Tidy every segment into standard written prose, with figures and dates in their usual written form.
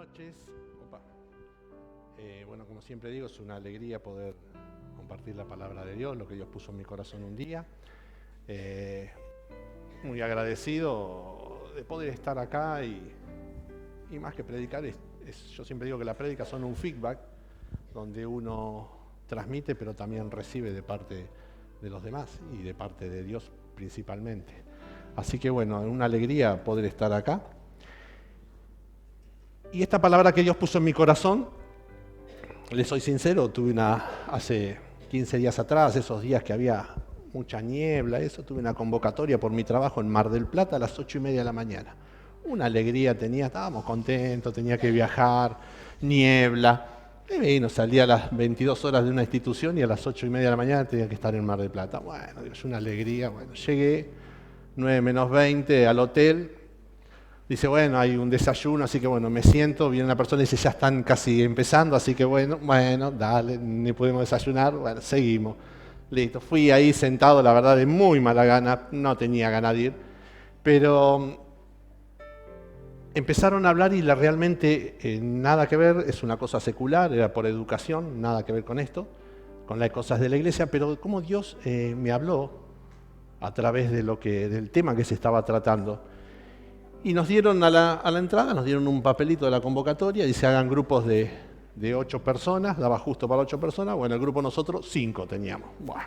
noches. Bueno, como siempre digo, es una alegría poder compartir la palabra de Dios, lo que Dios puso en mi corazón un día. Muy agradecido de poder estar acá y más que predicar, yo siempre digo que las prédicas son un feedback donde uno transmite, pero también recibe de parte de los demás y de parte de Dios principalmente. Así que bueno, es una alegría poder estar acá. Y esta palabra que Dios puso en mi corazón, les soy sincero, tuve hace 15 días atrás, esos días que había mucha niebla, tuve una convocatoria por mi trabajo en Mar del Plata a las 8:30 de la mañana. Una alegría tenía, estábamos contentos, tenía que viajar, niebla. Y nos salía a las 22 horas de una institución y a las 8:30 de la mañana tenía que estar en Mar del Plata. Bueno, es una alegría. Bueno, llegué 9 menos 20 al hotel. Dice, bueno, hay un desayuno, así que bueno, me siento, viene una persona y dice, ya están casi empezando, así que bueno, dale, ni pudimos desayunar, bueno, seguimos. Listo, fui ahí sentado, la verdad, de muy mala gana, no tenía ganas de ir, pero empezaron a hablar y realmente nada que ver, es una cosa secular, era por educación, nada que ver con esto, con las cosas de la iglesia, pero como Dios me habló a través del tema que se estaba tratando. Y nos dieron a la entrada, nos dieron un papelito de la convocatoria y se hagan grupos de 8 personas, daba justo para 8 personas, bueno, el grupo nosotros 5 teníamos. Bueno,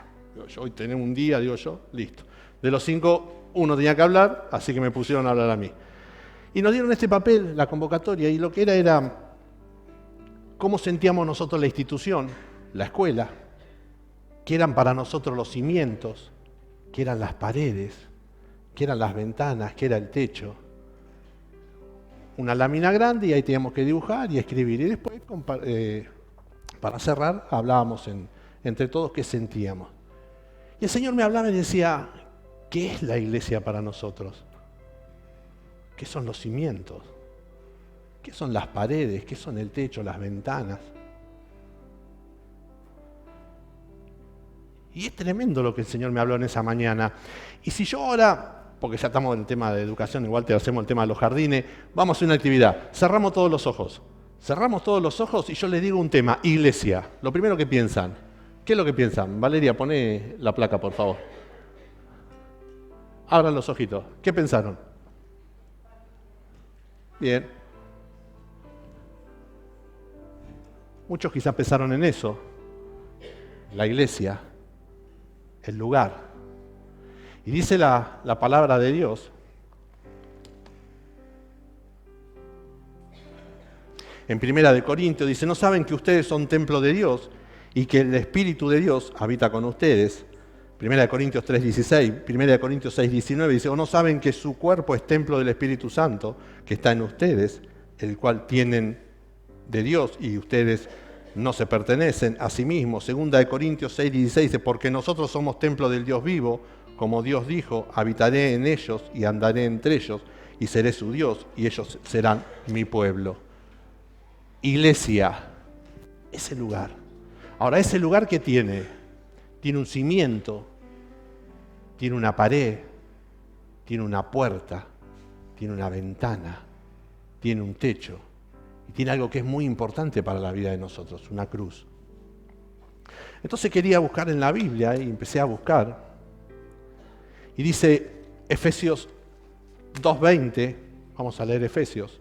hoy tenemos un día, digo yo, listo. De los 5, uno tenía que hablar, así que me pusieron a hablar a mí. Y nos dieron este papel, la convocatoria, y lo que era cómo sentíamos nosotros la institución, la escuela, qué eran para nosotros los cimientos, qué eran las paredes, qué eran las ventanas, qué era el techo. Una lámina grande y ahí teníamos que dibujar y escribir. Y después, para cerrar, hablábamos entre todos qué sentíamos. Y el Señor me hablaba y decía, ¿qué es la iglesia para nosotros? ¿Qué son los cimientos? ¿Qué son las paredes? ¿Qué son el techo, las ventanas? Y es tremendo lo que el Señor me habló en esa mañana. Y si yo ahora, porque ya estamos en el tema de educación, igual te hacemos el tema de los jardines, vamos a hacer una actividad. Cerramos todos los ojos. Cerramos todos los ojos y yo les digo un tema, iglesia. Lo primero que piensan. ¿Qué es lo que piensan? Valeria, poné la placa, por favor. Abran los ojitos. ¿Qué pensaron? Bien. Muchos quizás pensaron en eso. La iglesia, el lugar. Y dice la palabra de Dios, en 1 Corintios, dice, ¿no saben que ustedes son templo de Dios y que el Espíritu de Dios habita con ustedes? 1 Corintios 3:16, 1 Corintios 6:19, dice, ¿o no saben que su cuerpo es templo del Espíritu Santo que está en ustedes, el cual tienen de Dios y ustedes no se pertenecen a sí mismos? 2 Corintios 6:16 dice, porque nosotros somos templo del Dios vivo, como Dios dijo, habitaré en ellos y andaré entre ellos y seré su Dios y ellos serán mi pueblo. Iglesia, ese lugar. Ahora, ese lugar que tiene un cimiento, tiene una pared, tiene una puerta, tiene una ventana, tiene un techo y tiene algo que es muy importante para la vida de nosotros, una cruz. Entonces quería buscar en la Biblia y empecé a buscar. Y dice Efesios 2:20, vamos a leer Efesios.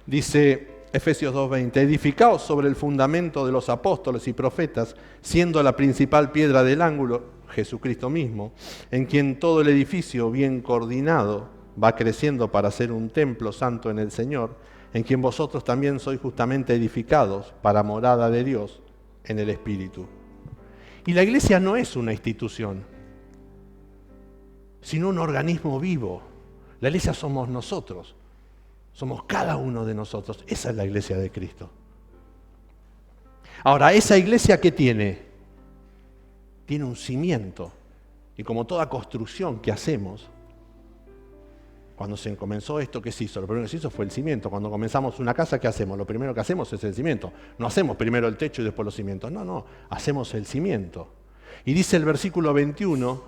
Dice Efesios 2:20, edificaos sobre el fundamento de los apóstoles y profetas, siendo la principal piedra del ángulo Jesucristo mismo, en quien todo el edificio bien coordinado va creciendo para ser un templo santo en el Señor, en quien vosotros también sois justamente edificados para morada de Dios en el Espíritu. Y la iglesia no es una institución, sino un organismo vivo. La iglesia somos nosotros, somos cada uno de nosotros. Esa es la iglesia de Cristo. Ahora, ¿esa iglesia qué tiene? Tiene un cimiento. Y como toda construcción que hacemos, Cuando se comenzó esto, ¿qué se hizo? Lo primero que se hizo fue el cimiento. Cuando comenzamos una casa, ¿qué hacemos? Lo primero que hacemos es el cimiento. No hacemos primero el techo y después los cimientos. No, hacemos el cimiento. Y dice el versículo 21,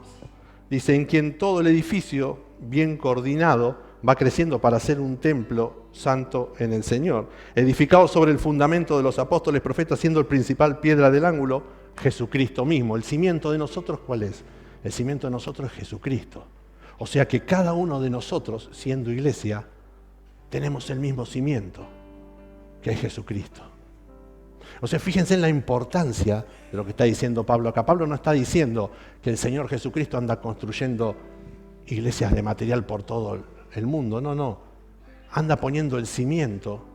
dice, en quien todo el edificio, bien coordinado, va creciendo para ser un templo santo en el Señor, edificado sobre el fundamento de los apóstoles, profetas, siendo el principal piedra del ángulo, Jesucristo mismo. ¿El cimiento de nosotros cuál es? El cimiento de nosotros es Jesucristo. O sea que cada uno de nosotros, siendo iglesia, tenemos el mismo cimiento, que es Jesucristo. O sea, fíjense en la importancia de lo que está diciendo Pablo acá. Pablo no está diciendo que el Señor Jesucristo anda construyendo iglesias de material por todo el mundo. No. Anda poniendo el cimiento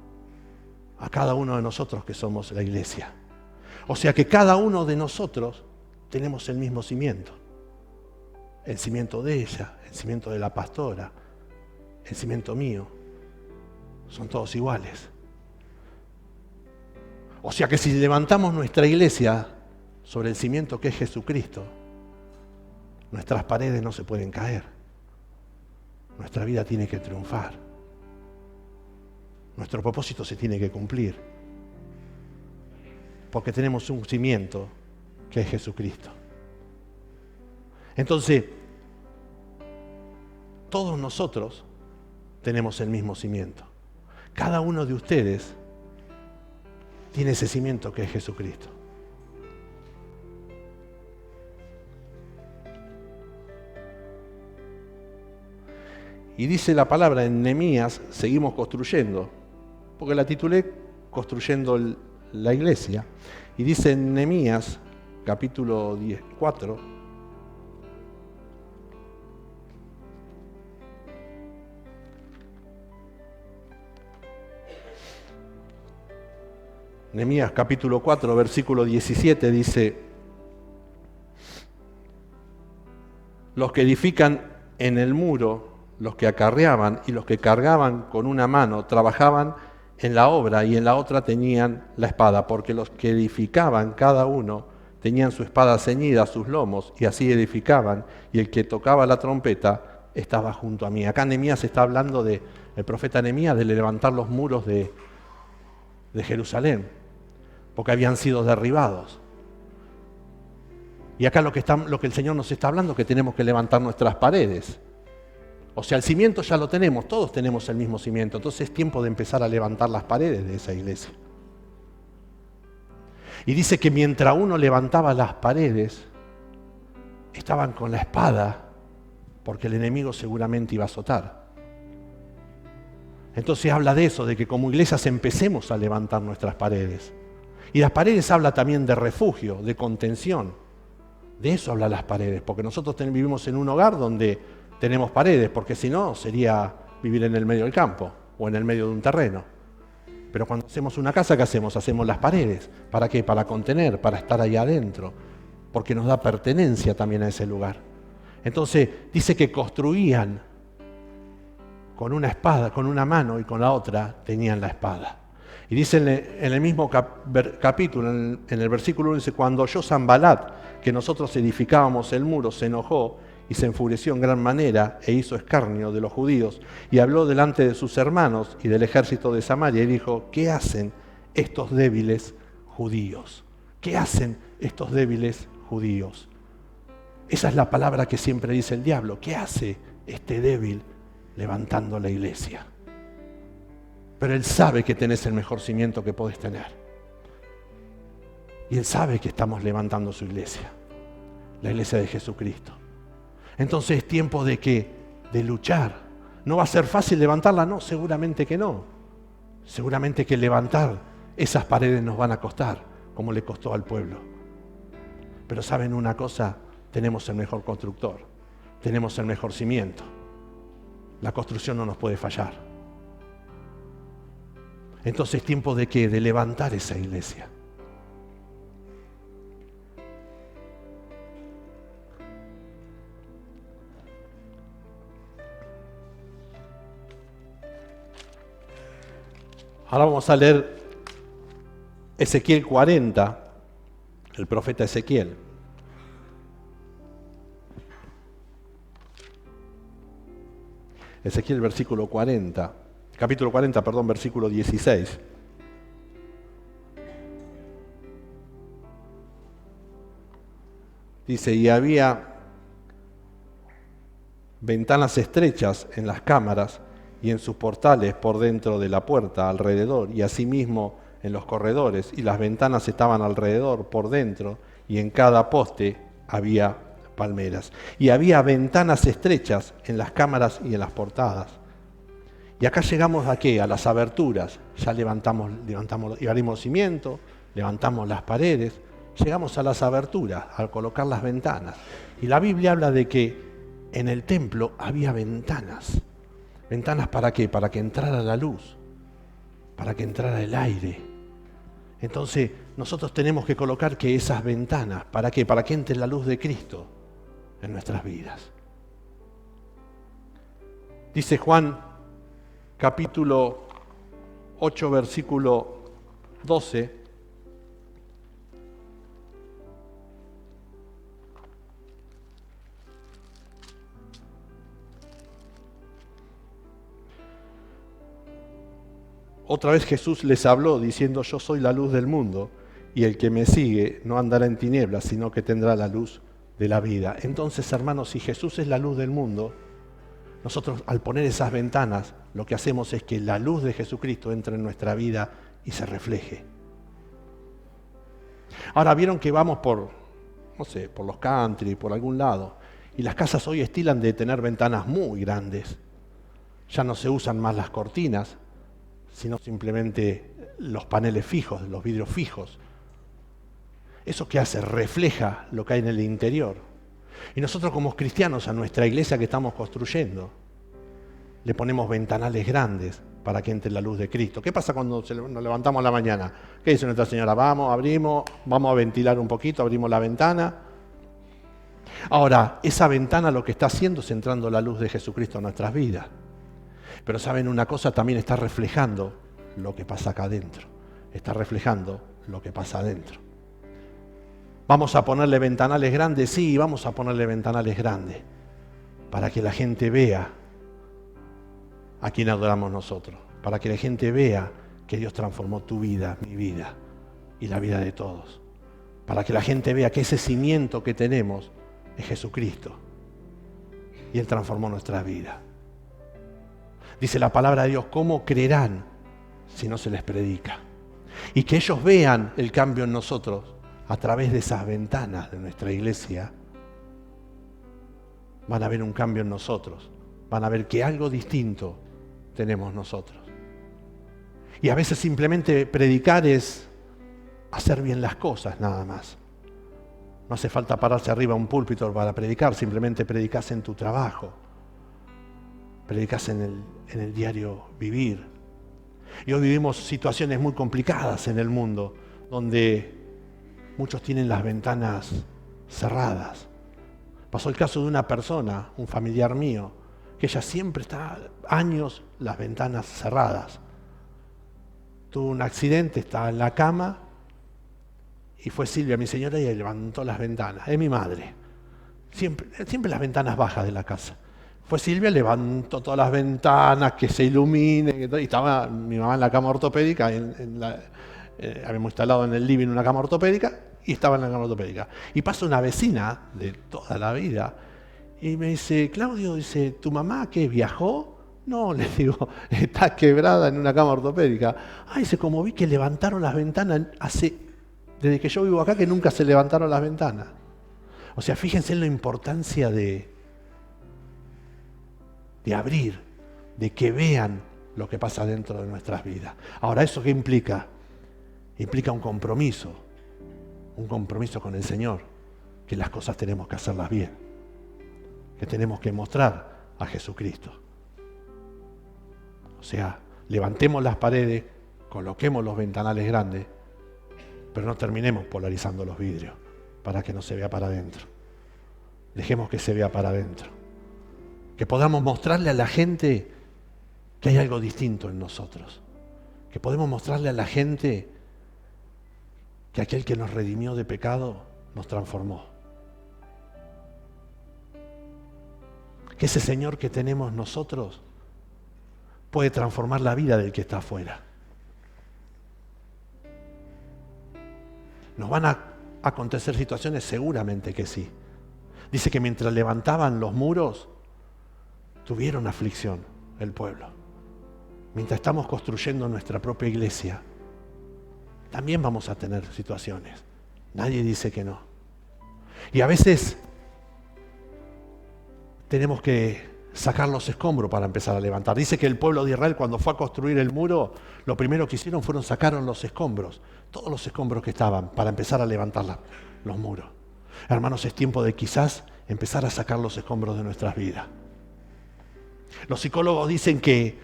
a cada uno de nosotros que somos la iglesia. O sea que cada uno de nosotros tenemos el mismo cimiento. El cimiento de ella, el cimiento de la pastora, el cimiento mío. Son todos iguales. O sea que si levantamos nuestra iglesia sobre el cimiento que es Jesucristo, nuestras paredes no se pueden caer. Nuestra vida tiene que triunfar. Nuestro propósito se tiene que cumplir. Porque tenemos un cimiento que es Jesucristo. Entonces, todos nosotros tenemos el mismo cimiento. Cada uno de ustedes tiene ese cimiento que es Jesucristo. Y dice la palabra en Nehemías, seguimos construyendo, porque la titulé Construyendo la Iglesia. Y dice en Nehemías, capítulo 4, Nehemías capítulo 4, versículo 17 dice: los que edifican en el muro, los que acarreaban y los que cargaban con una mano, trabajaban en la obra y en la otra tenían la espada, porque los que edificaban cada uno tenían su espada ceñida a sus lomos y así edificaban, y el que tocaba la trompeta estaba junto a mí. Acá Nehemías está hablando el profeta Nehemías de levantar los muros de Jerusalén, porque habían sido derribados. Y acá lo que el Señor nos está hablando es que tenemos que levantar nuestras paredes. O sea, el cimiento ya lo tenemos, todos tenemos el mismo cimiento, entonces es tiempo de empezar a levantar las paredes de esa iglesia. Y dice que mientras uno levantaba las paredes, estaban con la espada, porque el enemigo seguramente iba a azotar. Entonces habla de eso, de que como iglesias empecemos a levantar nuestras paredes. Y las paredes habla también de refugio, de contención. De eso habla las paredes, porque nosotros vivimos en un hogar donde tenemos paredes, porque si no sería vivir en el medio del campo o en el medio de un terreno. Pero cuando hacemos una casa, ¿qué hacemos? Hacemos las paredes. ¿Para qué? Para contener, para estar ahí adentro, porque nos da pertenencia también a ese lugar. Entonces dice que construían con una espada, con una mano, y con la otra tenían la espada. Y dice en el mismo capítulo, en el versículo 1, dice: cuando oyó Sanbalat que nosotros edificábamos el muro, se enojó y se enfureció en gran manera e hizo escarnio de los judíos y habló delante de sus hermanos y del ejército de Samaria y dijo: ¿qué hacen estos débiles judíos? ¿Qué hacen estos débiles judíos? Esa es la palabra que siempre dice el diablo. ¿Qué hace este débil levantando la iglesia? Pero él sabe que tenés el mejor cimiento que podés tener. Y él sabe que estamos levantando su iglesia, la iglesia de Jesucristo. Entonces es tiempo de luchar. ¿No va a ser fácil levantarla? No, seguramente que no. Seguramente que levantar esas paredes nos van a costar, como le costó al pueblo. Pero ¿saben una cosa? Tenemos el mejor constructor, tenemos el mejor cimiento. La construcción no nos puede fallar. Entonces es tiempo de ¿qué? De levantar esa iglesia. Ahora vamos a leer Ezequiel 40, el profeta Ezequiel. Ezequiel capítulo 40, versículo 16. Dice, y había ventanas estrechas en las cámaras y en sus portales por dentro de la puerta alrededor, y asimismo en los corredores, y las ventanas estaban alrededor por dentro, y en cada poste había palmeras. Y había ventanas estrechas en las cámaras y en las portadas. Y acá llegamos ¿a qué? A las aberturas. Ya levantamos y abrimos cimiento, levantamos las paredes, llegamos a las aberturas, al colocar las ventanas. Y la Biblia habla de que en el templo había ventanas. ¿Ventanas para qué? Para que entrara la luz, para que entrara el aire. Entonces nosotros tenemos que colocar que esas ventanas, ¿para qué? Para que entre la luz de Cristo en nuestras vidas. Dice Juan capítulo 8, versículo 12. Otra vez Jesús les habló diciendo, yo soy la luz del mundo, y el que me sigue no andará en tinieblas, sino que tendrá la luz de la vida. Entonces, hermanos, si Jesús es la luz del mundo, nosotros al poner esas ventanas, lo que hacemos es que la luz de Jesucristo entre en nuestra vida y se refleje. Ahora, vieron que vamos por los country, por algún lado, y las casas hoy estilan de tener ventanas muy grandes. Ya no se usan más las cortinas, sino simplemente los paneles fijos, los vidrios fijos. ¿Eso qué hace? Refleja lo que hay en el interior. Y nosotros como cristianos a nuestra iglesia que estamos construyendo, le ponemos ventanales grandes para que entre la luz de Cristo. ¿Qué pasa cuando nos levantamos a la mañana? ¿Qué dice Nuestra Señora? Abrimos, vamos a ventilar un poquito, abrimos la ventana. Ahora, esa ventana lo que está haciendo es entrando la luz de Jesucristo en nuestras vidas. Pero saben una cosa, también está reflejando lo que pasa acá adentro. Está reflejando lo que pasa adentro. ¿Vamos a ponerle ventanales grandes? Sí, vamos a ponerle ventanales grandes. Para que la gente vea a quién adoramos nosotros. Para que la gente vea que Dios transformó tu vida, mi vida y la vida de todos. Para que la gente vea que ese cimiento que tenemos es Jesucristo. Y Él transformó nuestra vida. Dice la palabra de Dios, ¿cómo creerán si no se les predica? Y que ellos vean el cambio en nosotros a través de esas ventanas de nuestra iglesia. Van a ver un cambio en nosotros. Van a ver que algo distinto tenemos nosotros. Y a veces simplemente predicar es hacer bien las cosas nada más. No hace falta pararse arriba a un púlpito para predicar, simplemente predicás en tu trabajo. Predicás en el diario vivir. Y hoy vivimos situaciones muy complicadas en el mundo, donde muchos tienen las ventanas cerradas. Pasó el caso de una persona, un familiar mío, que ella siempre está años las ventanas cerradas. Tuvo un accidente, estaba en la cama, y fue Silvia, mi señora, y levantó las ventanas. Es mi madre. Siempre las ventanas bajas de la casa. Fue Silvia, levantó todas las ventanas, que se ilumine, y estaba mi mamá en la cama ortopédica, habíamos instalado en el living una cama ortopédica, y estaba en la cama ortopédica. Y pasa una vecina de toda la vida, y me dice, Claudio, dice, ¿tu mamá qué, viajó? No, le digo, está quebrada en una cama ortopédica. Ah, dice, como vi que levantaron las ventanas, desde que yo vivo acá que nunca se levantaron las ventanas. O sea, fíjense en la importancia de abrir, de que vean lo que pasa dentro de nuestras vidas. Ahora, ¿eso qué implica? Implica un compromiso con el Señor, que las cosas tenemos que hacerlas bien, que tenemos que mostrar a Jesucristo. O sea, levantemos las paredes, coloquemos los ventanales grandes, pero no terminemos polarizando los vidrios para que no se vea para adentro. Dejemos que se vea para adentro. Que podamos mostrarle a la gente que hay algo distinto en nosotros. Que podemos mostrarle a la gente que aquel que nos redimió de pecado nos transformó. Que ese Señor que tenemos nosotros puede transformar la vida del que está afuera. ¿Nos van a acontecer situaciones? Seguramente que sí. Dice que mientras levantaban los muros, tuvieron aflicción el pueblo. Mientras estamos construyendo nuestra propia iglesia, también vamos a tener situaciones. Nadie dice que no. Y a veces tenemos que sacar los escombros para empezar a levantar. Dice que el pueblo de Israel, cuando fue a construir el muro, lo primero que hicieron fueron sacaron los escombros, todos los escombros que estaban, para empezar a levantar los muros. Hermanos, es tiempo de quizás empezar a sacar los escombros de nuestras vidas. Los psicólogos dicen que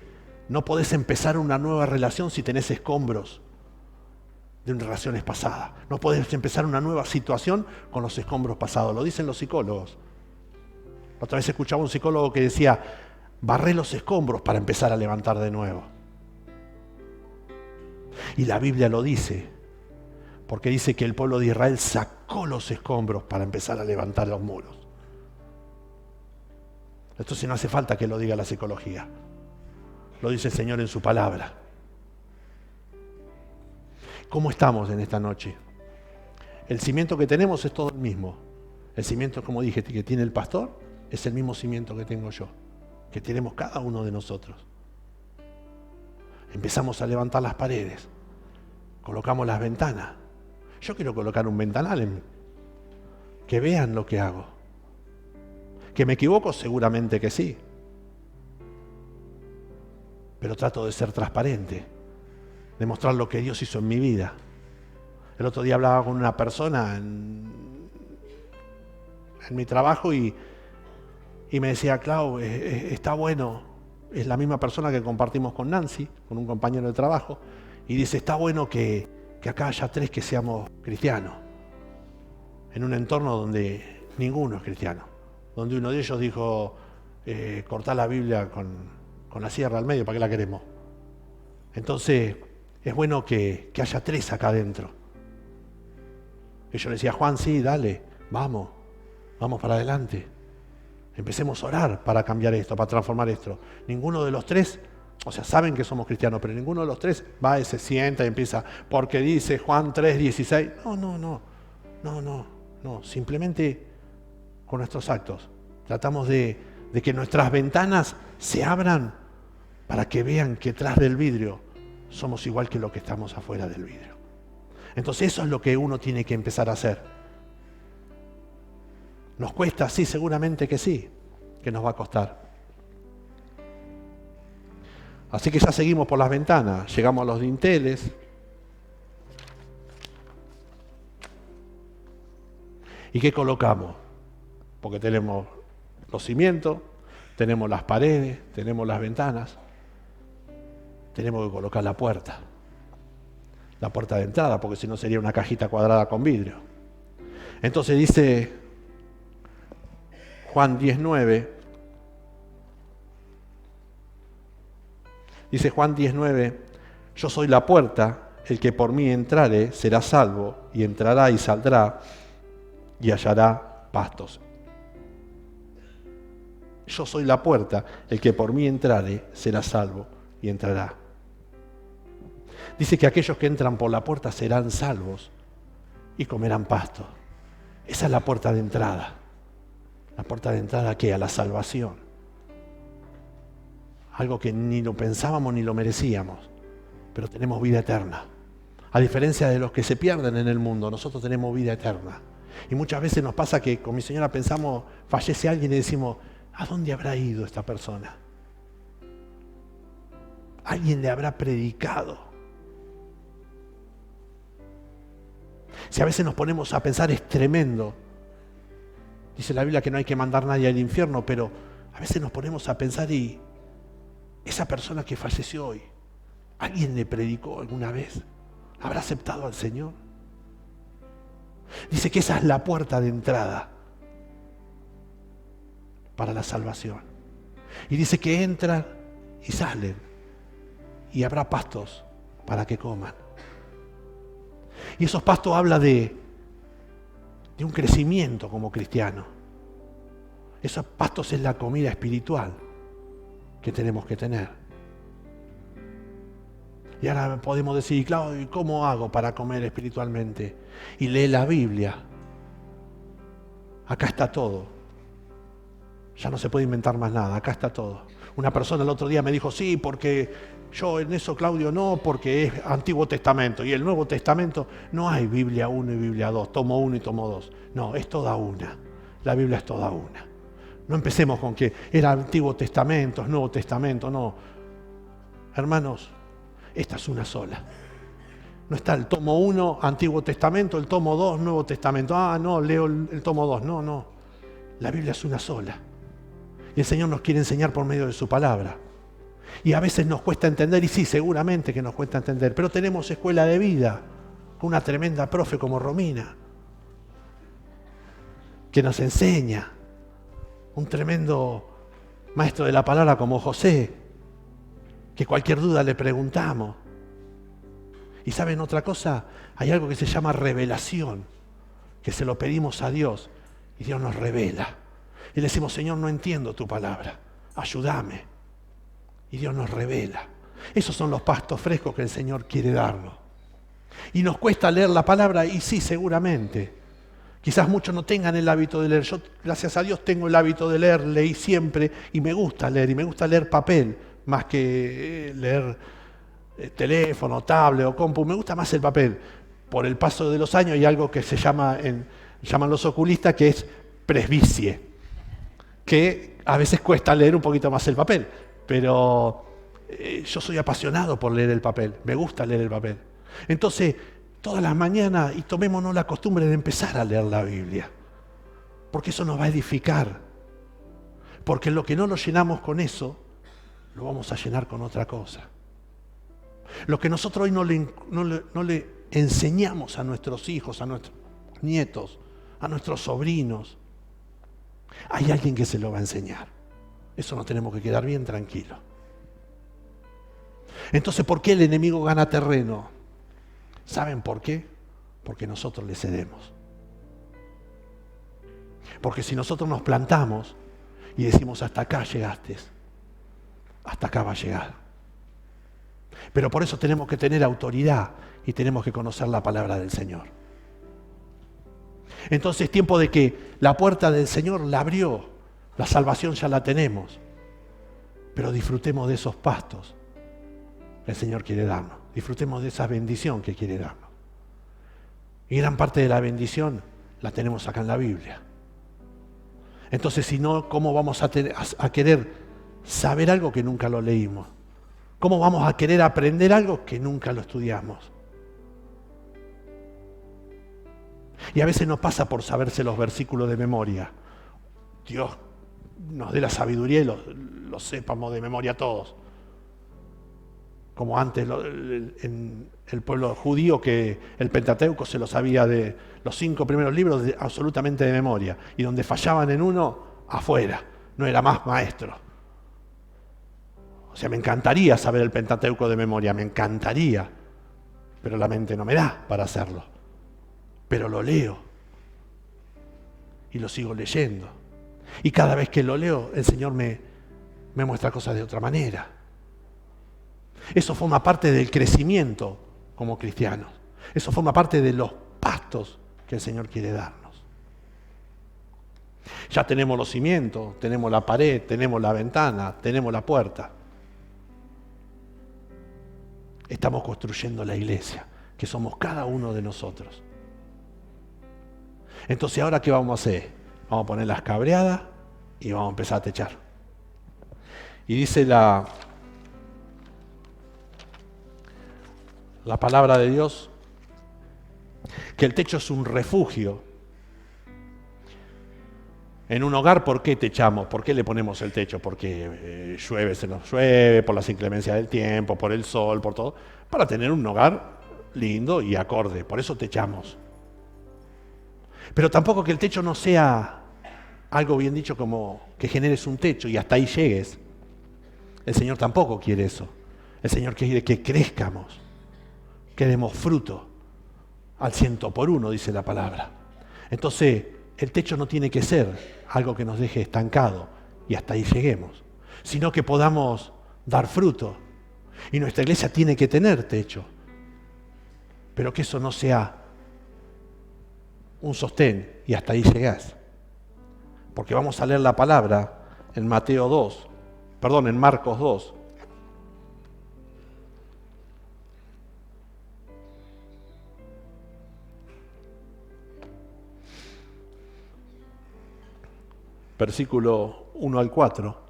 no podés empezar una nueva relación si tenés escombros de relaciones pasadas. No podés empezar una nueva situación con los escombros pasados. Lo dicen los psicólogos. Otra vez escuchaba un psicólogo que decía, barré los escombros para empezar a levantar de nuevo. Y la Biblia lo dice, porque dice que el pueblo de Israel sacó los escombros para empezar a levantar los muros. Esto sí no hace falta que lo diga la psicología. Lo dice el Señor en su palabra. ¿Cómo estamos en esta noche? El cimiento que tenemos es todo el mismo. El cimiento, como dije, que tiene el pastor, es el mismo cimiento que tengo yo, que tenemos cada uno de nosotros. Empezamos a levantar las paredes, colocamos las ventanas. Yo quiero colocar un ventanal que vean lo que hago. ¿Que me equivoco? Seguramente que sí. Pero trato de ser transparente, de mostrar lo que Dios hizo en mi vida. El otro día hablaba con una persona en mi trabajo y me decía, Clau, está bueno, es la misma persona que compartimos con Nancy, con un compañero de trabajo, y dice, está bueno que acá haya 3 que seamos cristianos, en un entorno donde ninguno es cristiano, donde uno de ellos dijo, cortar la Biblia con la sierra al medio, ¿para qué la queremos? Entonces, es bueno que haya 3 acá adentro. Y yo le decía, Juan, sí, dale, vamos para adelante. Empecemos a orar para cambiar esto, para transformar esto. Ninguno de los 3, o sea, saben que somos cristianos, pero ninguno de los 3 va y se sienta y empieza, porque dice Juan 3:16. No. Simplemente con nuestros actos. Tratamos de que nuestras ventanas se abran para que vean que tras del vidrio somos igual que lo que estamos afuera del vidrio. Entonces eso es lo que uno tiene que empezar a hacer. ¿Nos cuesta? Sí, seguramente que sí, que nos va a costar. Así que ya seguimos por las ventanas, llegamos a los dinteles. ¿Y qué colocamos? Porque tenemos los cimientos, tenemos las paredes, tenemos las ventanas. Tenemos que colocar la puerta de entrada, porque si no sería una cajita cuadrada con vidrio. Entonces dice Juan 10:9, yo soy la puerta, el que por mí entrare será salvo, y entrará y saldrá y hallará pastos. Yo soy la puerta, el que por mí entrare será salvo y entrará. Dice que aquellos que entran por la puerta serán salvos y comerán pasto. Esa es la puerta de entrada. ¿La puerta de entrada a qué? A la salvación. Algo que ni lo pensábamos ni lo merecíamos, pero tenemos vida eterna. A diferencia de los que se pierden en el mundo, nosotros tenemos vida eterna. Y muchas veces nos pasa que con mi señora pensamos, fallece alguien y decimos, ¿a dónde habrá ido esta persona? Alguien le habrá predicado. Si a veces nos ponemos a pensar, es tremendo. Dice la Biblia que no hay que mandar a nadie al infierno, pero a veces nos ponemos a pensar y esa persona que falleció hoy, ¿alguien le predicó alguna vez? ¿Habrá aceptado al Señor? Dice que esa es la puerta de entrada para la salvación. Y dice que entran y salen y habrá pastos para que coman. Y esos pastos habla de un crecimiento como cristiano. Esos pastos es la comida espiritual que tenemos que tener. Y ahora podemos decir, Claudio, ¿y cómo hago para comer espiritualmente? Y lee la Biblia. Acá está todo. Ya no se puede inventar más nada, acá está todo. Una persona el otro día me dijo, sí, porque yo en eso, Claudio, no, porque es Antiguo Testamento. Y el Nuevo Testamento, no hay Biblia 1 y Biblia 2, tomo 1 y tomo 2. No, es toda una. La Biblia es toda una. No empecemos con que era Antiguo Testamento, es Nuevo Testamento, no. Hermanos, esta es una sola. No está el tomo 1, Antiguo Testamento, el tomo 2, Nuevo Testamento. Ah, no, leo el tomo 2. No, no. La Biblia es una sola. Y el Señor nos quiere enseñar por medio de su palabra. Y a veces nos cuesta entender, y sí, seguramente que nos cuesta entender, pero tenemos escuela de vida, una tremenda profe como Romina, que nos enseña, un tremendo maestro de la palabra como José, que cualquier duda le preguntamos. Y ¿saben otra cosa? Hay algo que se llama revelación, que se lo pedimos a Dios y Dios nos revela. Y le decimos, Señor, no entiendo tu palabra, ayúdame. Y Dios nos revela. Esos son los pastos frescos que el Señor quiere darnos. Y nos cuesta leer la palabra, y sí, seguramente. Quizás muchos no tengan el hábito de leer. Yo, gracias a Dios, tengo el hábito de leer, leí siempre, y me gusta leer papel, más que leer teléfono, tablet o compu. Me gusta más el papel. Por el paso de los años hay algo que se llaman los oculistas, que es presbicie, que a veces cuesta leer un poquito más el papel, pero yo soy apasionado por leer el papel, me gusta leer el papel. Entonces, todas las mañanas, y tomémonos la costumbre de empezar a leer la Biblia, porque eso nos va a edificar, porque lo que no lo llenamos con eso, lo vamos a llenar con otra cosa. Lo que nosotros hoy no le enseñamos a nuestros hijos, a nuestros nietos, a nuestros sobrinos, hay alguien que se lo va a enseñar. Eso nos tenemos que quedar bien tranquilos. Entonces, ¿por qué el enemigo gana terreno? ¿Saben por qué? Porque nosotros le cedemos. Porque si nosotros nos plantamos y decimos, hasta acá llegaste, hasta acá va a llegar. Pero por eso tenemos que tener autoridad y tenemos que conocer la palabra del Señor. Entonces es tiempo de que la puerta del Señor la abrió, la salvación ya la tenemos, pero disfrutemos de esos pastos que el Señor quiere darnos, disfrutemos de esa bendición que quiere darnos. Y gran parte de la bendición la tenemos acá en la Biblia. Entonces, si no, ¿cómo vamos a querer saber algo que nunca lo leímos? ¿Cómo vamos a querer aprender algo que nunca lo estudiamos? Y a veces nos pasa por saberse los versículos de memoria. Dios nos dé la sabiduría y lo sepamos de memoria todos. Como antes en el pueblo judío, que el Pentateuco se lo sabía de los 5 primeros libros absolutamente de memoria. Y donde fallaban en uno, afuera. No era más maestro. O sea, me encantaría saber el Pentateuco de memoria, me encantaría. Pero la mente no me da para hacerlo. Pero lo leo y lo sigo leyendo. Y cada vez que lo leo, el Señor me muestra cosas de otra manera. Eso forma parte del crecimiento como cristianos. Eso forma parte de los pastos que el Señor quiere darnos. Ya tenemos los cimientos, tenemos la pared, tenemos la ventana, tenemos la puerta. Estamos construyendo la iglesia, que somos cada uno de nosotros. Entonces, ¿ahora qué vamos a hacer? Vamos a poner las cabreadas y vamos a empezar a techar. Y dice la palabra de Dios que el techo es un refugio. En un hogar, ¿por qué techamos? ¿Por qué le ponemos el techo? Porque llueve, se nos llueve, por las inclemencias del tiempo, por el sol, por todo. Para tener un hogar lindo y acorde. Por eso techamos. Pero tampoco que el techo no sea algo bien dicho como que generes un techo y hasta ahí llegues. El Señor tampoco quiere eso. El Señor quiere que crezcamos, que demos fruto al 100%, dice la palabra. Entonces, el techo no tiene que ser algo que nos deje estancados y hasta ahí lleguemos, sino que podamos dar fruto. Y nuestra iglesia tiene que tener techo. Pero que eso no sea un sostén y hasta ahí llegás. Porque vamos a leer la palabra en en Marcos 2. Versículo 1 al 4.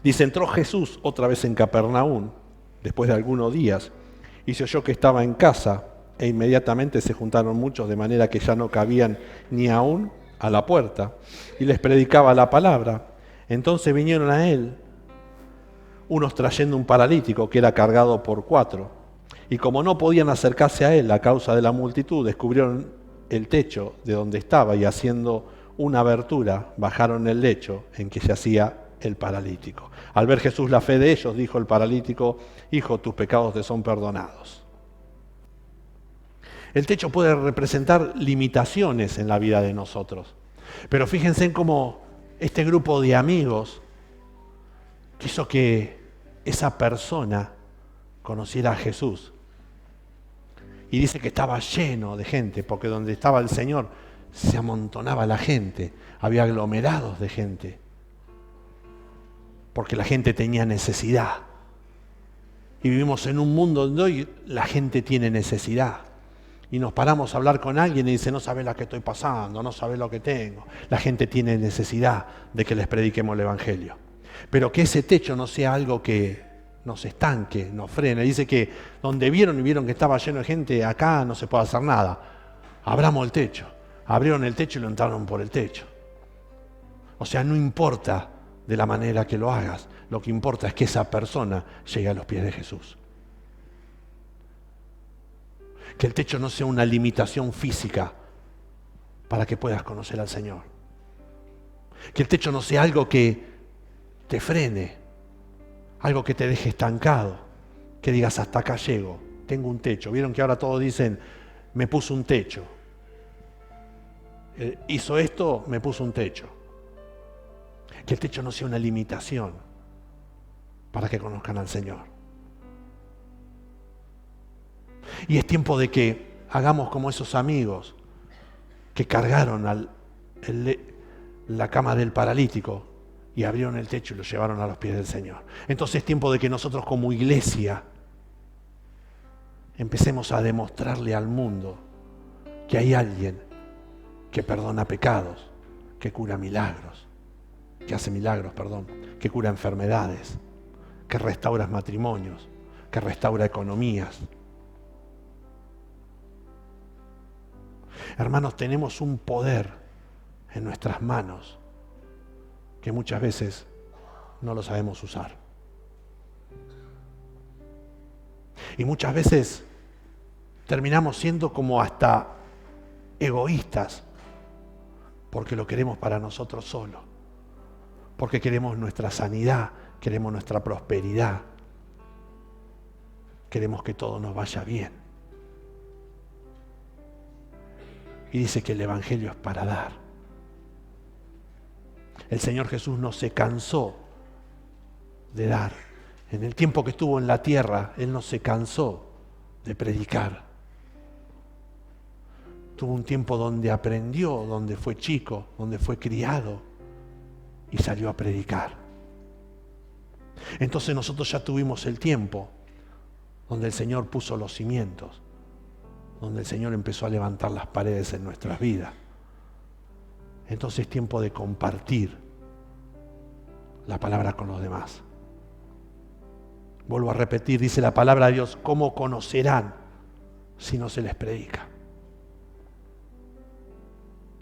Dice, entró Jesús otra vez en Capernaum, después de algunos días, y se oyó que estaba en casa, e inmediatamente se juntaron muchos, de manera que ya no cabían ni aún a la puerta, y les predicaba la palabra. Entonces vinieron a él unos trayendo un paralítico que era cargado por 4, y como no podían acercarse a él a causa de la multitud, descubrieron el techo de donde estaba, y haciendo una abertura, bajaron el lecho en que yacía el paralítico. Al ver Jesús la fe de ellos, dijo el paralítico, hijo, tus pecados te son perdonados. El techo puede representar limitaciones en la vida de nosotros, pero fíjense en cómo este grupo de amigos quiso que esa persona conociera a Jesús. Y dice que estaba lleno de gente, porque donde estaba el Señor se amontonaba la gente, había aglomerados de gente, porque la gente tenía necesidad. Y vivimos en un mundo donde hoy la gente tiene necesidad. Y nos paramos a hablar con alguien y dice, no sabes lo que estoy pasando, no sabes lo que tengo. La gente tiene necesidad de que les prediquemos el Evangelio. Pero que ese techo no sea algo que nos estanque, nos frene. Dice que donde vieron que estaba lleno de gente, acá no se puede hacer nada. Abramos el techo. Abrieron el techo y lo entraron por el techo. O sea, no importa de la manera que lo hagas, lo que importa es que esa persona llegue a los pies de Jesús. Que el techo no sea una limitación física para que puedas conocer al Señor. Que el techo no sea algo que te frene, algo que te deje estancado, que digas hasta acá llego, tengo un techo. Vieron que ahora todos dicen, me puso un techo. Hizo esto, me puso un techo. Que el techo no sea una limitación para que conozcan al Señor. Y es tiempo de que hagamos como esos amigos que cargaron la cama del paralítico y abrieron el techo y lo llevaron a los pies del Señor. Entonces es tiempo de que nosotros como iglesia empecemos a demostrarle al mundo que hay alguien que perdona pecados, que cura milagros, que hace milagros, que cura enfermedades, que restaura matrimonios, que restaura economías. Hermanos, tenemos un poder en nuestras manos que muchas veces no lo sabemos usar. Y muchas veces terminamos siendo como hasta egoístas porque lo queremos para nosotros solos, porque queremos nuestra sanidad, queremos nuestra prosperidad, queremos que todo nos vaya bien. Y dice que el Evangelio es para dar. El Señor Jesús no se cansó de dar. En el tiempo que estuvo en la tierra, Él no se cansó de predicar. Tuvo un tiempo donde aprendió, donde fue chico, donde fue criado y salió a predicar. Entonces nosotros ya tuvimos el tiempo donde el Señor puso los cimientos, donde el Señor empezó a levantar las paredes en nuestras vidas. Entonces es tiempo de compartir la palabra con los demás. Vuelvo a repetir, dice la palabra de Dios, ¿cómo conocerán si no se les predica?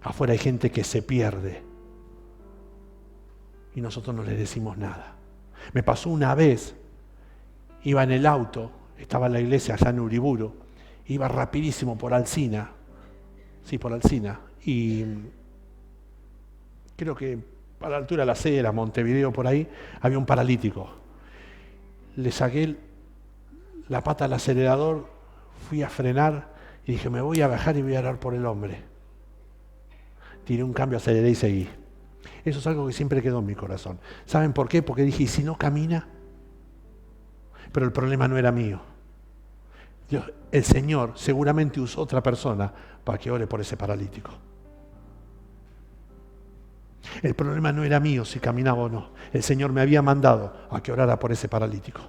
Afuera hay gente que se pierde y nosotros no les decimos nada. Me pasó una vez, iba en el auto, estaba en la iglesia allá en Uriburu, iba rapidísimo por Alsina, y creo que a la altura de la acera, Montevideo, por ahí, había un paralítico. Le saqué la pata al acelerador, fui a frenar y dije, me voy a bajar y voy a orar por el hombre. Tiré un cambio, aceleré y seguí. Eso es algo que siempre quedó en mi corazón. ¿Saben por qué? Porque dije, ¿y si no camina? Pero el problema no era mío. El Señor seguramente usó otra persona para que ore por ese paralítico. El problema no era mío si caminaba o no. El Señor me había mandado a que orara por ese paralítico.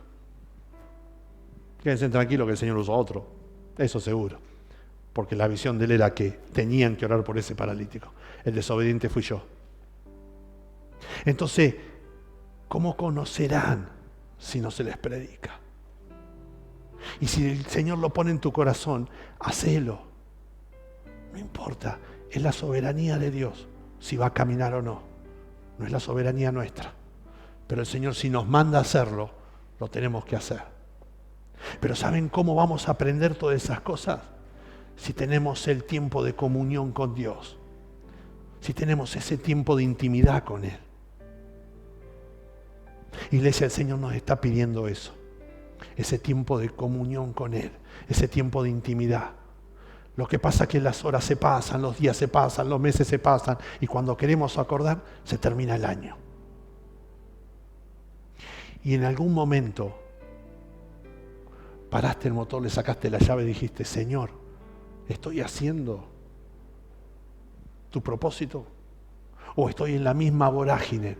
Quédense tranquilos que el Señor usó a otro, eso seguro. Porque la visión de él era que tenían que orar por ese paralítico. El desobediente fui yo. Entonces, ¿cómo conocerán si no se les predica? Y si el Señor lo pone en tu corazón, hacelo. No importa, es la soberanía de Dios si va a caminar o no. No es la soberanía nuestra. Pero el Señor, si nos manda a hacerlo, lo tenemos que hacer. Pero ¿saben cómo vamos a aprender todas esas cosas? Si tenemos el tiempo de comunión con Dios. Si tenemos ese tiempo de intimidad con Él. Iglesia, el Señor nos está pidiendo eso. Ese tiempo de comunión con Él. Ese tiempo de intimidad. Lo que pasa es que las horas se pasan, los días se pasan, los meses se pasan. Y cuando queremos acordar, se termina el año. Y en algún momento paraste el motor, le sacaste la llave y dijiste, Señor, ¿estoy haciendo tu propósito? ¿O estoy en la misma vorágine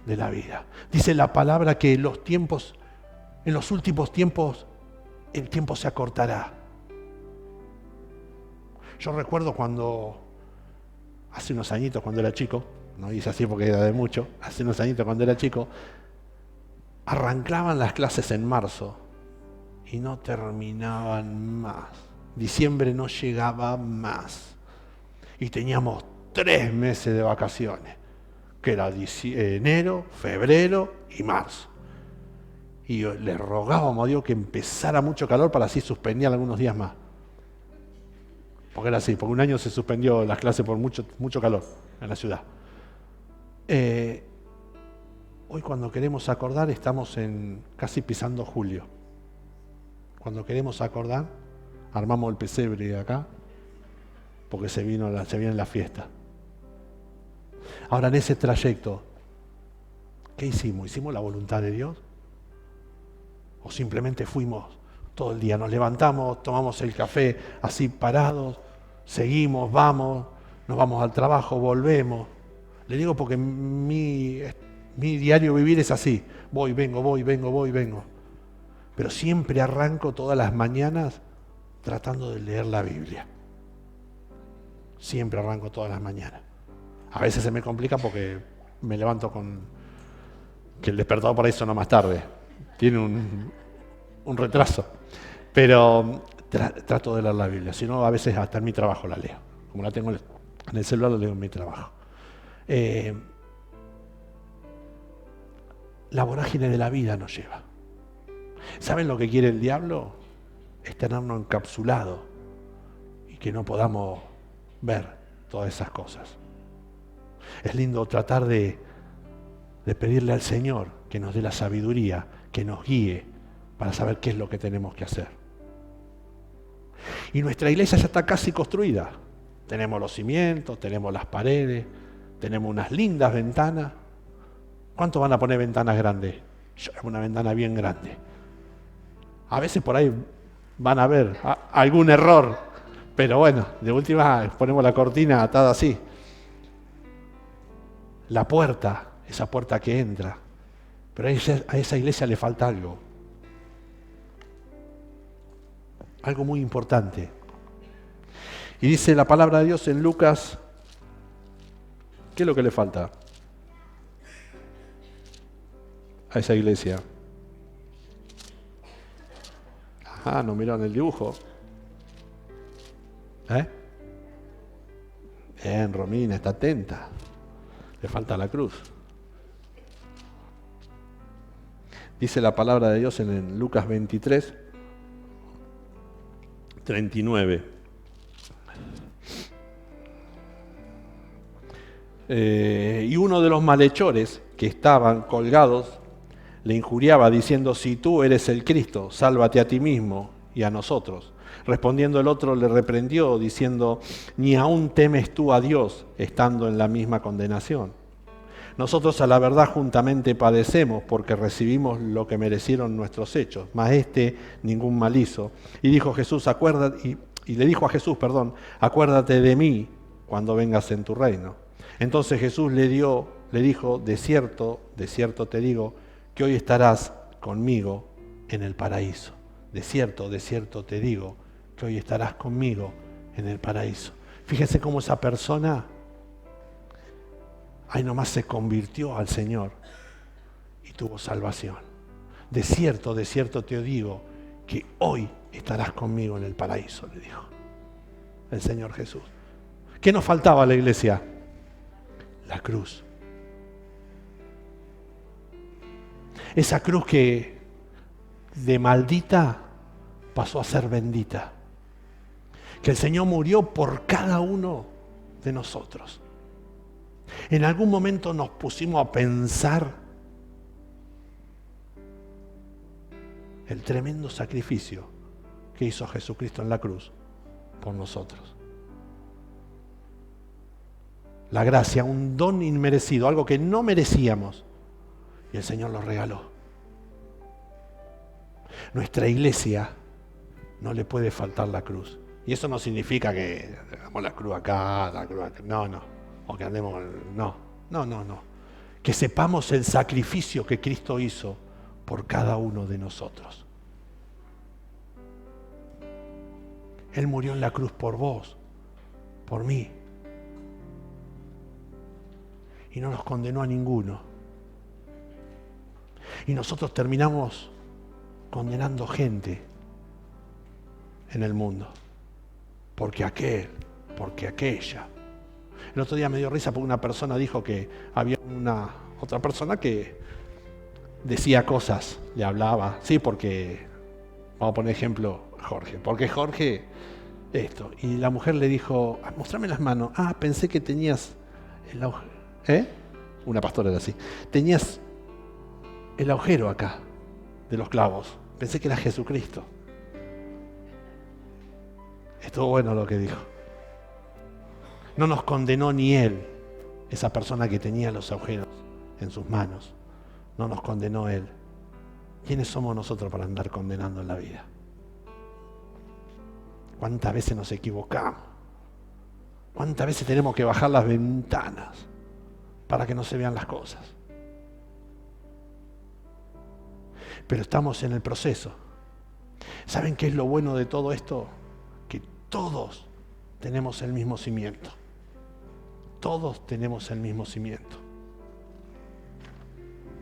de la vida? Dice la palabra que en los últimos tiempos, el tiempo se acortará. Yo recuerdo hace unos añitos cuando era chico, no hice así porque era de mucho, hace unos añitos cuando era chico, arrancaban las clases en marzo y no terminaban más. Diciembre no llegaba más. Y teníamos 3 meses de vacaciones, que era enero, febrero y marzo. Y le rogábamos a Dios que empezara mucho calor para así suspender algunos días más. Porque era así, porque un año se suspendió las clases por mucho calor en la ciudad. Hoy cuando queremos acordar estamos casi pisando julio. Cuando queremos acordar, armamos el pesebre acá, porque se viene la fiesta. Ahora en ese trayecto, ¿qué hicimos? ¿Hicimos la voluntad de Dios? ¿O simplemente fuimos todo el día? Nos levantamos, tomamos el café así parados, seguimos, nos vamos al trabajo, volvemos. Le digo porque mi diario vivir es así. Voy, vengo. Pero siempre arranco todas las mañanas tratando de leer la Biblia. Siempre arranco todas las mañanas. A veces se me complica porque me levanto que el despertador por ahí suena más tarde. Tiene un retraso. Pero trato de leer la Biblia. Si no, a veces hasta en mi trabajo la leo. Como la tengo en el celular, la leo en mi trabajo. La vorágine de la vida nos lleva. ¿Saben lo que quiere el diablo? Es tenernos encapsulados y que no podamos ver todas esas cosas. Es lindo tratar de pedirle al Señor que nos dé la sabiduría, que nos guíe para saber qué es lo que tenemos que hacer. Y nuestra iglesia ya está casi construida. Tenemos los cimientos, tenemos las paredes, tenemos unas lindas ventanas. ¿Cuántos van a poner ventanas grandes? Yo hago una ventana bien grande. A veces por ahí van a ver algún error, pero bueno, de última ponemos la cortina atada así. La puerta, esa puerta que entra, pero a esa iglesia le falta algo muy importante. Y dice la palabra de Dios en Lucas, ¿qué es lo que le falta a esa iglesia? No miraron el dibujo. Bien, Romina, está atenta. Le falta la cruz. Dice la palabra de Dios en Lucas 23, 39. Y uno de los malhechores que estaban colgados le injuriaba diciendo, si tú eres el Cristo, sálvate a ti mismo y a nosotros. Respondiendo el otro le reprendió diciendo, ni aún temes tú a Dios estando en la misma condenación. Nosotros a la verdad juntamente padecemos porque recibimos lo que merecieron nuestros hechos, mas ningún mal hizo. Y dijo Jesús, y le dijo a Jesús, acuérdate de mí cuando vengas en tu reino. Entonces Jesús le dijo, de cierto te digo, que hoy estarás conmigo en el paraíso. De cierto te digo, que hoy estarás conmigo en el paraíso. Fíjese cómo esa persona ahí nomás se convirtió al Señor y tuvo salvación. De cierto te digo que hoy estarás conmigo en el paraíso, le dijo el Señor Jesús. ¿Qué nos faltaba a la iglesia? La cruz. Esa cruz que de maldita pasó a ser bendita. Que el Señor murió por cada uno de nosotros. En algún momento nos pusimos a pensar el tremendo sacrificio que hizo Jesucristo en la cruz por nosotros. La gracia, un don inmerecido, algo que no merecíamos, y el Señor lo regaló. Nuestra iglesia no le puede faltar la cruz. Y eso no significa que hagamos la cruz acá, no. O que andemos, no. Que sepamos el sacrificio que Cristo hizo por cada uno de nosotros. Él murió en la cruz por vos, por mí. Y no nos condenó a ninguno. Y nosotros terminamos condenando gente en el mundo. Porque aquella. El otro día me dio risa porque una persona dijo que había otra persona que decía cosas, le hablaba. Sí, porque, vamos a poner ejemplo, Jorge. Porque Jorge, esto. Y la mujer le dijo, mostrame las manos. Pensé que tenías el agujero. Una pastora era así. Tenías el agujero acá, de los clavos. Pensé que era Jesucristo. Estuvo bueno lo que dijo. No nos condenó ni él, esa persona que tenía los agujeros en sus manos. No nos condenó él. ¿Quiénes somos nosotros para andar condenando en la vida? ¿Cuántas veces nos equivocamos? ¿Cuántas veces tenemos que bajar las ventanas para que no se vean las cosas? Pero estamos en el proceso. ¿Saben qué es lo bueno de todo esto? Que todos tenemos el mismo cimiento. Todos tenemos el mismo cimiento.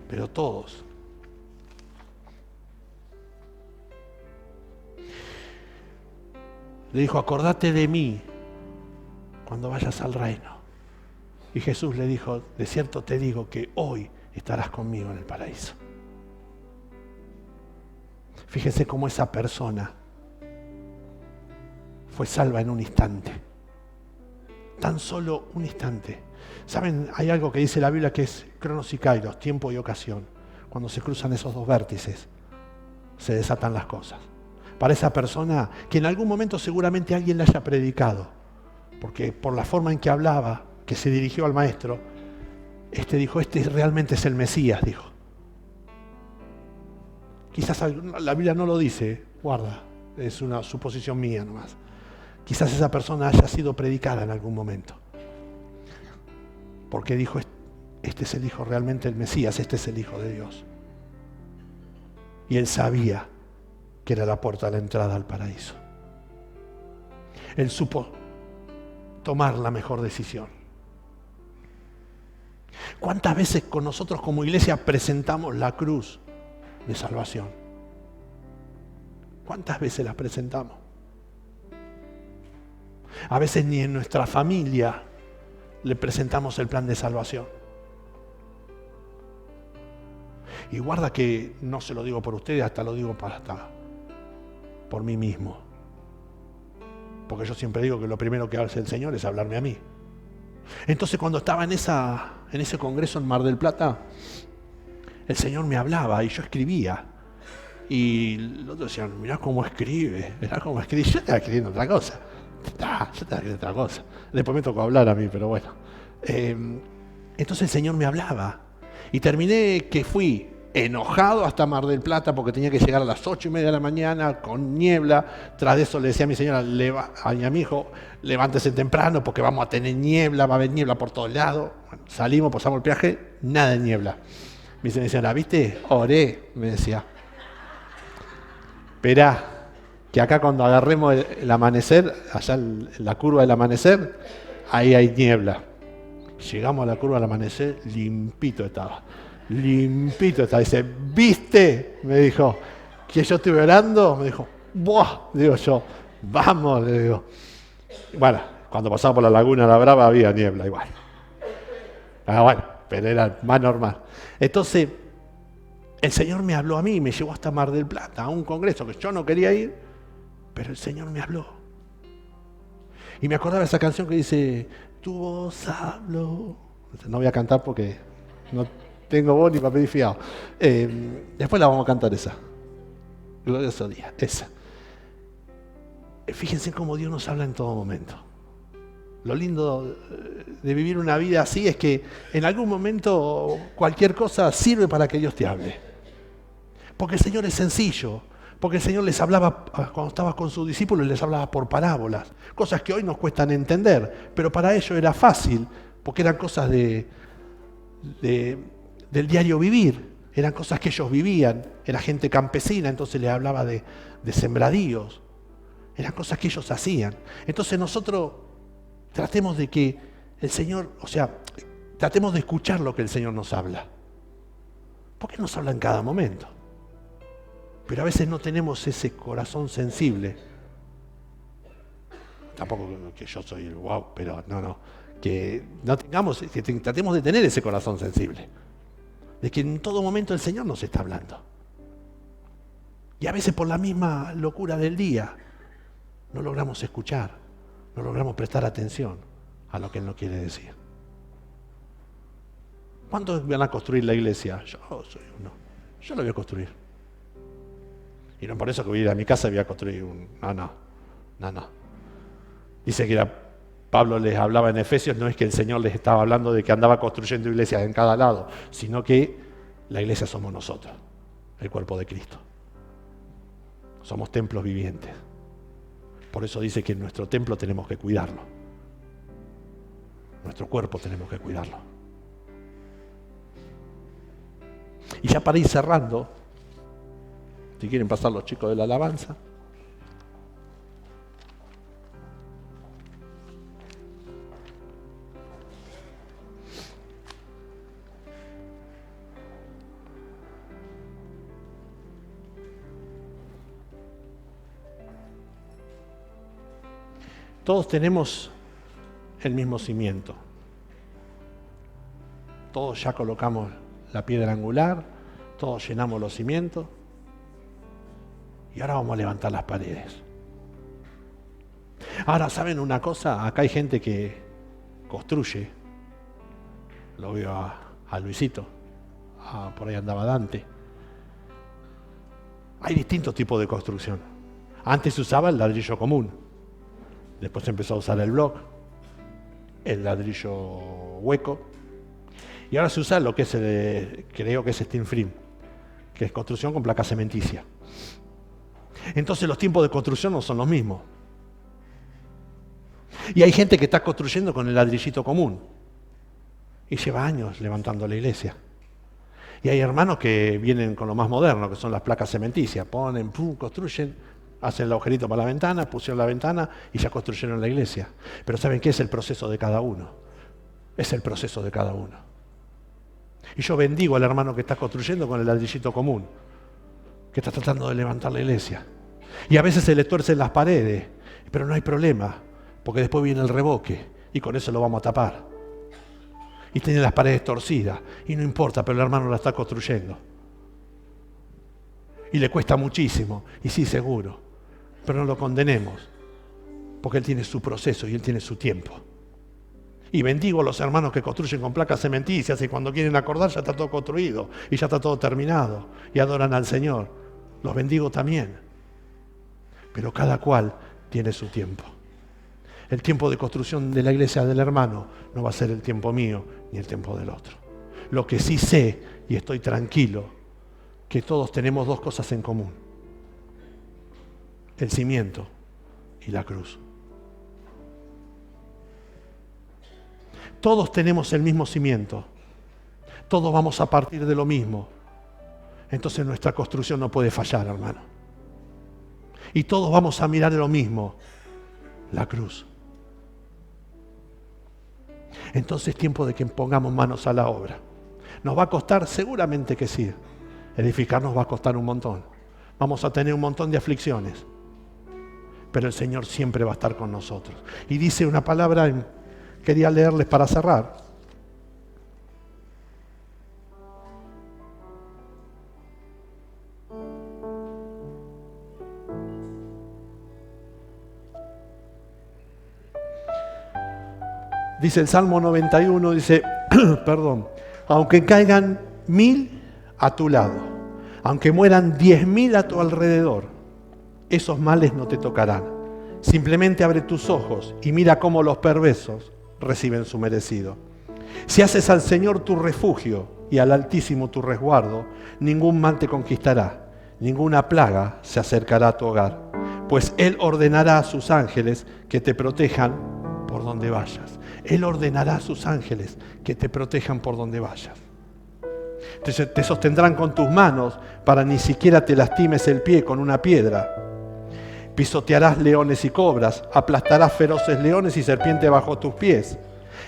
Pero todos. Le dijo, acordate de mí cuando vayas al reino. Y Jesús le dijo, de cierto te digo que hoy estarás conmigo en el paraíso. Fíjese cómo esa persona fue salva en un instante. Tan solo un instante. ¿Saben? Hay algo que dice la Biblia que es cronos y kairos, tiempo y ocasión. Cuando se cruzan esos dos vértices, se desatan las cosas. Para esa persona, que en algún momento seguramente alguien le haya predicado, porque por la forma en que hablaba, que se dirigió al maestro, dijo, realmente es el Mesías, dijo. Quizás la Biblia no lo dice, guarda, es una suposición mía nomás. Quizás esa persona haya sido predicada en algún momento. Porque dijo, este es el Hijo realmente el Mesías, este es el Hijo de Dios. Y él sabía que era la puerta de la entrada al paraíso. Él supo tomar la mejor decisión. ¿Cuántas veces con nosotros como iglesia presentamos la cruz de salvación? ¿Cuántas veces la presentamos? A veces ni en nuestra familia le presentamos el plan de salvación. Y guarda que no se lo digo por ustedes, hasta lo digo por mí mismo. Porque yo siempre digo que lo primero que hace el Señor es hablarme a mí. Entonces cuando estaba en ese congreso en Mar del Plata, el Señor me hablaba y yo escribía. Y los otros decían, mirá cómo escribe. Yo estaba escribiendo otra cosa. Después me tocó hablar a mí, pero bueno. Entonces el Señor me hablaba. Y terminé que fui enojado hasta Mar del Plata porque tenía que llegar a las 8:30 de la mañana con niebla. Tras de eso le decía a mi señora, a mi hijo, levántese temprano porque vamos a tener niebla, va a haber niebla por todos lados. Bueno, salimos, pasamos el peaje, nada de niebla. Me dice mi señora, ¿viste? Oré, me decía. Esperá, que acá cuando agarremos el amanecer, allá en la curva del amanecer, ahí hay niebla. Llegamos a la curva del amanecer, limpito estaba. Dice, ¿viste? Me dijo, que yo estuve orando. Me dijo, ¡buah! Digo yo, vamos, le digo. Bueno, cuando pasaba por la Laguna La Brava había niebla igual. Bueno, pero era más normal. Entonces, el Señor me habló a mí, me llevó hasta Mar del Plata, a un congreso que yo no quería ir, pero el Señor me habló. Y me acordaba esa canción que dice, tu voz habló. No voy a cantar porque no tengo voz ni papel fiado. Después la vamos a cantar esa. Glorioso día, esa. Fíjense cómo Dios nos habla en todo momento. Lo lindo de vivir una vida así es que en algún momento cualquier cosa sirve para que Dios te hable. Porque el Señor es sencillo. Porque el Señor les hablaba, cuando estaba con sus discípulos, les hablaba por parábolas. Cosas que hoy nos cuestan entender. Pero para ellos era fácil. Porque eran cosas del diario vivir. Eran cosas que ellos vivían. Era gente campesina, entonces les hablaba de sembradíos. Eran cosas que ellos hacían. Entonces nosotros tratemos de que el Señor, tratemos de escuchar lo que el Señor nos habla. Porque nos habla en cada momento. Pero a veces no tenemos ese corazón sensible. Tampoco que yo soy el wow, pero no. Que no tengamos, que tratemos de tener ese corazón sensible. De que en todo momento el Señor nos está hablando. Y a veces por la misma locura del día no logramos escuchar, no logramos prestar atención a lo que Él nos quiere decir. ¿Cuántos van a construir la iglesia? Yo soy uno. Yo lo voy a construir. Y no por eso que voy a ir a mi casa y voy a construir un... No. Dice que Pablo les hablaba en Efesios, no es que el Señor les estaba hablando de que andaba construyendo iglesias en cada lado, sino que la iglesia somos nosotros, el cuerpo de Cristo. Somos templos vivientes. Por eso dice que nuestro templo tenemos que cuidarlo. Nuestro cuerpo tenemos que cuidarlo. Y ya para ir cerrando, si quieren pasar los chicos de la alabanza. Todos tenemos el mismo cimiento. Todos ya colocamos la piedra angular, todos llenamos los cimientos. Y ahora vamos a levantar las paredes. Ahora, ¿saben una cosa? Acá hay gente que construye. Lo veo a Luisito. Por ahí andaba Dante. Hay distintos tipos de construcción. Antes se usaba el ladrillo común. Después se empezó a usar el block, el ladrillo hueco. Y ahora se usa lo que es creo que es steel frame, que es construcción con placa cementicia. Entonces los tiempos de construcción no son los mismos. Y hay gente que está construyendo con el ladrillito común. Y lleva años levantando la iglesia. Y hay hermanos que vienen con lo más moderno, que son las placas cementicias. Ponen, construyen, hacen el agujerito para la ventana, pusieron la ventana y ya construyeron la iglesia. Pero ¿saben qué es el proceso de cada uno? Es el proceso de cada uno. Y yo bendigo al hermano que está construyendo con el ladrillito común, que está tratando de levantar la iglesia. Y a veces se le tuercen las paredes, pero no hay problema, porque después viene el revoque y con eso lo vamos a tapar. Y tiene las paredes torcidas, y no importa, pero el hermano la está construyendo. Y le cuesta muchísimo, y sí, seguro, pero no lo condenemos, porque él tiene su proceso y él tiene su tiempo. Y bendigo a los hermanos que construyen con placas cementicias y cuando quieren acordar ya está todo construido y ya está todo terminado y adoran al Señor. Los bendigo también. Pero cada cual tiene su tiempo. El tiempo de construcción de la iglesia del hermano no va a ser el tiempo mío ni el tiempo del otro. Lo que sí sé, y estoy tranquilo, que todos tenemos dos cosas en común: el cimiento y la cruz. Todos tenemos el mismo cimiento, todos vamos a partir de lo mismo. Entonces nuestra construcción no puede fallar, hermano. Y todos vamos a mirar lo mismo: la cruz. Entonces es tiempo de que pongamos manos a la obra. ¿Nos va a costar? Seguramente que sí. Edificar nos va a costar un montón. Vamos a tener un montón de aflicciones. Pero el Señor siempre va a estar con nosotros. Y dice una palabra, quería leerles para cerrar. Dice el Salmo 91, dice, perdón, aunque caigan 1000 a tu lado, aunque mueran 10.000 a tu alrededor, esos males no te tocarán. Simplemente abre tus ojos y mira cómo los perversos reciben su merecido. Si haces al Señor tu refugio y al Altísimo tu resguardo, ningún mal te conquistará, ninguna plaga se acercará a tu hogar, pues Él ordenará a sus ángeles que te protejan por donde vayas. Él ordenará a sus ángeles que te protejan por donde vayas. Te sostendrán con tus manos para ni siquiera te lastimes el pie con una piedra. Pisotearás leones y cobras, aplastarás feroces leones y serpientes bajo tus pies.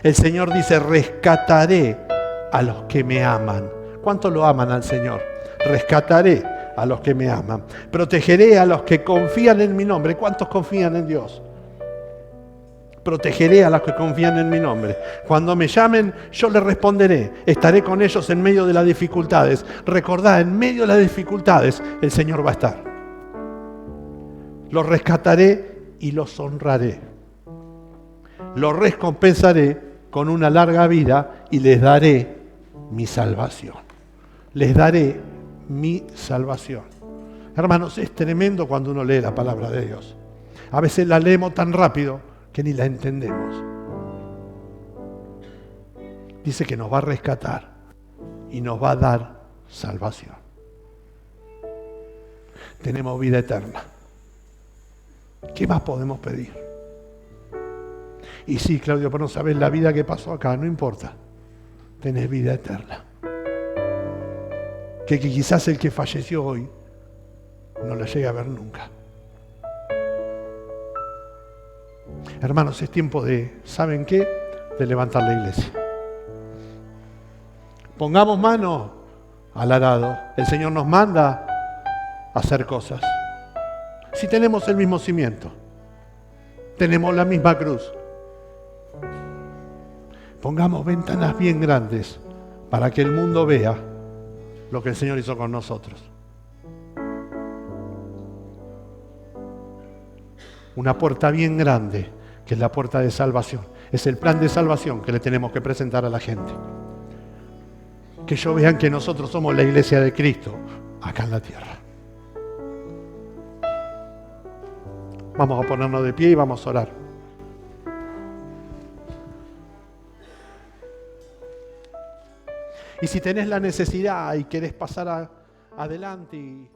El Señor dice, rescataré a los que me aman. ¿Cuántos lo aman al Señor? Rescataré a los que me aman. Protegeré a los que confían en mi nombre. ¿Cuántos confían en Dios? Protegeré a los que confían en mi nombre. Cuando me llamen, yo les responderé. Estaré con ellos en medio de las dificultades. Recordad, en medio de las dificultades, el Señor va a estar. Los rescataré y los honraré. Los recompensaré con una larga vida y les daré mi salvación. Les daré mi salvación. Hermanos, es tremendo cuando uno lee la palabra de Dios. A veces la leemos tan rápido que ni la entendemos. Dice que nos va a rescatar y nos va a dar salvación. Tenemos vida eterna. ¿Qué más podemos pedir? Y sí, Claudio, pero no sabes la vida que pasó acá, no importa. Tenés vida eterna. Que quizás el que falleció hoy no la llegue a ver nunca. Hermanos, es tiempo de, ¿saben qué? De levantar la iglesia. Pongamos mano al arado. El Señor nos manda a hacer cosas. Si tenemos el mismo cimiento, tenemos la misma cruz, pongamos ventanas bien grandes para que el mundo vea lo que el Señor hizo con nosotros. Una puerta bien grande, que es la puerta de salvación. Es el plan de salvación que le tenemos que presentar a la gente. Que ellos vean que nosotros somos la iglesia de Cristo acá en la tierra. Vamos a ponernos de pie y vamos a orar. Y si tenés la necesidad y querés pasar adelante y